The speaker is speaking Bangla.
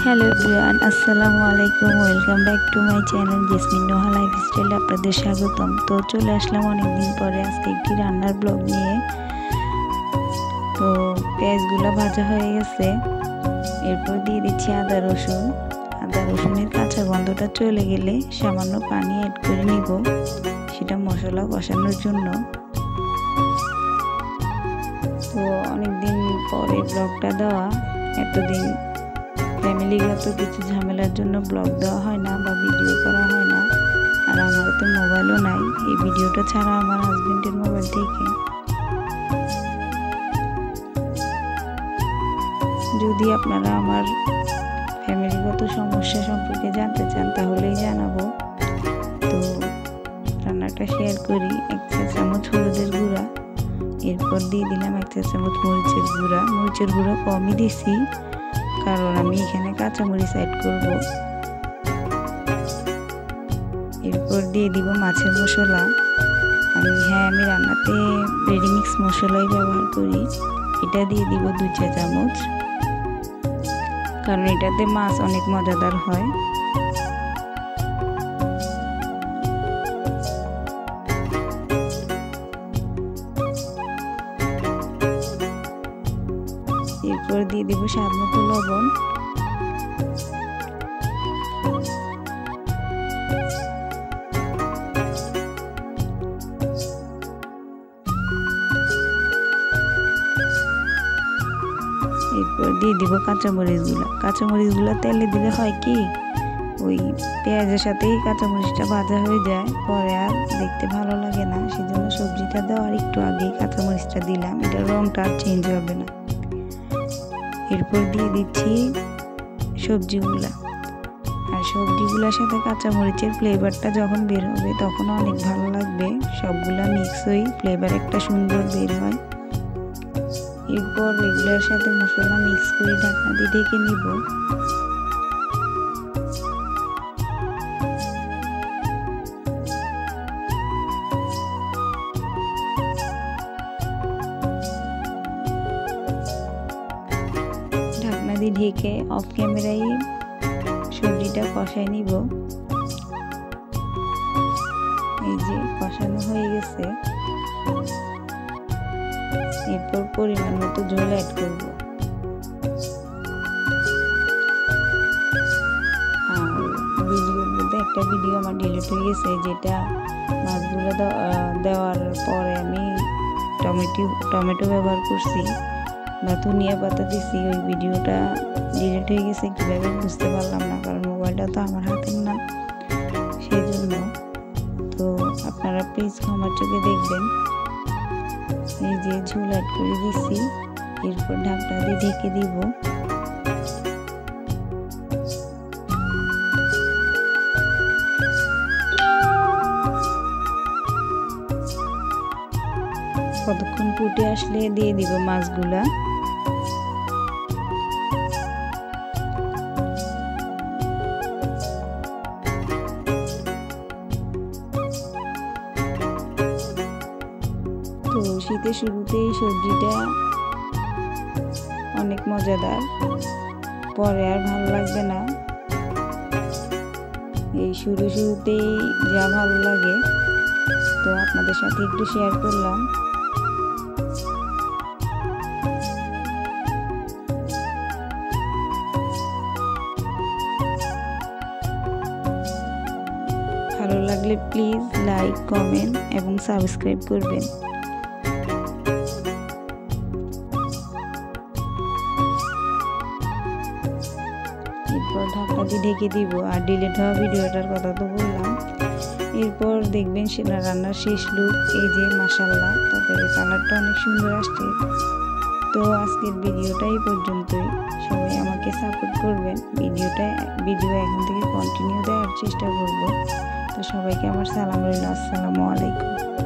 হ্যালো এভরিওয়ান, আসসালামু আলাইকুম। Welcome back to my channel jasmine Noha লাইফস্টাইলে আপনাদের স্বাগতম। তো চলে আসলাম অনেকদিন পরে আজকে একটি রান্নার ব্লগ নিয়ে। তো পেঁয়াজগুলো ভাজা হয়ে গেছে, এরপর দিয়ে দিচ্ছি আদা রসুনের কাঁচা গন্ধটা চলে গেলে সামান্য পানি অ্যাড করে নিব, সেটা মশলা কষানোর জন্য। তো অনেকদিন পরে ব্লগটা দেওয়া, এতদিন ফ্যামিলিগত কিছু ঝামেলার জন্য ব্লগ দেওয়া হয় না বা ভিডিও করা হয় না। আর আমার তো মোবাইলও নাই, এই ভিডিওটা ছাড়া আমার হাজবেন্ডের মোবাইল থেকে। যদি আপনারা আমার ফ্যামিলিগত সমস্যা সম্পর্কে জানতে চান তাহলেই জানাবো। তো রান্নাটা শেয়ার করি। 1 চা চামচ হলুদের গুঁড়া, এরপর দিয়ে দিলাম 1 চা চামচ মরিচের গুঁড়া কমই দিছি, কারণ আমি এখানে কাঁচামরিচ অ্যাড করব। এরপর দিয়ে দিব মাছের মশলা। আমি রান্নাতে রেডিমিক্স মশলাই ব্যবহার করি। এটা দিয়ে দিব 2 চা চামচ, কারণ এটাতে মাছ অনেক মজাদার হয়। এরপর দিয়ে দেব স্বাদ মতো লবণ। এরপর দিয়ে দিব কাঁচামরিচগুলো তেলে দিলে হয় কি, ওই পেঁয়াজের সাথেই কাঁচামরিচটা ভাজা হয়ে যায়, পরে আর দেখতে ভালো লাগে না। সেজন্য সবজিটা দেওয়ার একটু আগেই কাঁচামরিচটা দিলাম, এটার রংটা আর চেঞ্জ হবে না। এরপর দিয়ে দিচ্ছি সবজিগুলা, আর সবজিগুলোর সাথে কাঁচামরিচের ফ্লেভারটা যখন বের হবে তখন অনেক ভালো লাগবে। সবগুলা মিক্স হয়ে ফ্লেভার একটা সুন্দর বের হয়। এরপর এগুলোর সাথে মশলা মিক্স করে ঢাকনা দিয়ে ঢেকে নিব। ঢাকনা দিয়ে ঢেকে অফ ক্যামেরায় সবজিটা কষায় নিব। এই যে কষানো হয়ে গেছে, এরপর পরিমাণ মতো ঝোল অ্যাড করব। আর ভিডিওর মধ্যে একটা ভিডিও আমার ডিলিট হয়ে গেছে, যেটা মাছগুলো দেওয়ার পরে আমি টমেটো ব্যবহার করছি বা ধনিয়া পাতা দিছি। ওই ভিডিওটা ডিলিট হয়ে গেছে, কীভাবে বুঝতে পারলাম না, কারণ মোবাইলটা তো আমার হাতের না, সেই জন্য। তো আপনারা প্লিজ ক্ষমার চোখে দেখবেন। এই যে ঝোল অ্যাড করে দিছি, এরপর ঢাকনা দিয়ে ঢেকে দিব। কতক্ষণ ফুটে আসলে দিয়ে দিব মাছগুলা। তো শীতের শুরুতেই সবজিটা অনেক মজাদার, পরে আর ভালো লাগবে না। এই শুরুতেই যা ভালো লাগে, তো আপনাদের সাথে একটু শেয়ার করলাম। ভালো লাগলে প্লিজ লাইক, কমেন্ট এবং সাবস্ক্রাইব করবেন। এরপর ঢাকনা দিয়ে ঢেকে দিব। আর ডিলিট হওয়া ভিডিওটার কথা তো বললাম। এরপর দেখবেন সেটা রান্নার শেষ লুক। এই যে মাশাআল্লাহ, তরকারির কালারটা অনেক সুন্দর আসছে। তো আজকের ভিডিওটা এই পর্যন্তই। সবাই আমাকে সাপোর্ট করবেন। ভিডিও এখন থেকে কন্টিনিউ দেওয়ার চেষ্টা করব। তো সবাইকে আমার সালাম রইল। আসসালামু আলাইকুম।